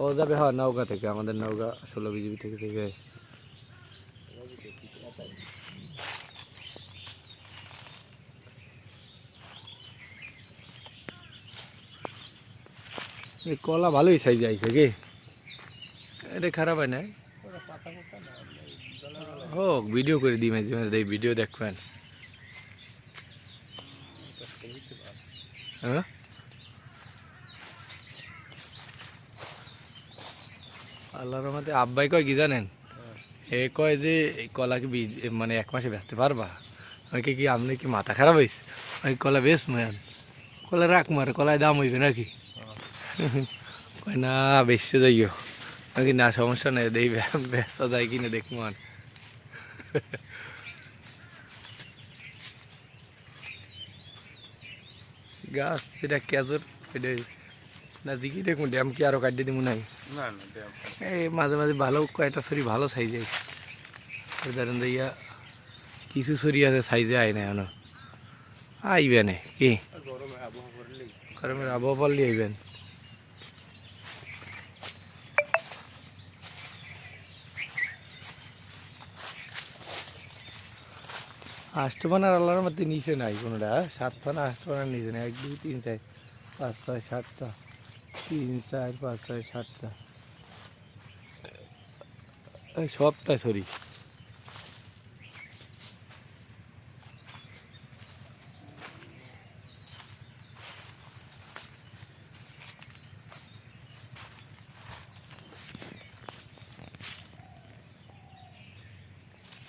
ও যাবে হ্যাঁ নওগাঁ থেকে, আমাদের নওগাঁ 16 বিজিবি থেকে থেকে এই কলা ভালোই সাইজ আইছে কি, এটা খারাপ হয় না। হোক ভিডিও করে দিই, মাঝে মাঝে এই ভিডিও দেখবেন। হ্যাঁ আল্লাহর রহমতে আব্বাই কয় কি জানেন, এ কয় যে এই কলা কি মানে 1 মাসে বেচতে পারবা। আমি কি আপনি কি মাথা খারাপ হয়েছে, আমি কলা বেশ মান কলা রাখ মারে, কলায় দাম হইবে নাকি। কয় না বেচতে যাইও, নাকি না সমস্যা নেই দেই বেচা যায় কিনে দেখবো আর। গাছ এটা কেজর এটা না দিকে দেখুন, ড্যাম কি আরো কাটিয়ে দিব নাই। এই মাঝে মাঝে ভালো কয়টা ছড়ি ভালো সাইজে ধরেন দিয়া, কিছু ছড়ি আছে সাইজে আয় না এখনো, আইবে না কি গরমের আবহাওয়া পড়লে আইবেন। আষ্টপানার আল্লাহর মধ্যে নিচে নাই কোনোটা, 7 পানা আষ্টপানার নিচে নাই, 1 2 3 4 5 6 7টা, 3 4 5 6 7টা, সবটা সরি।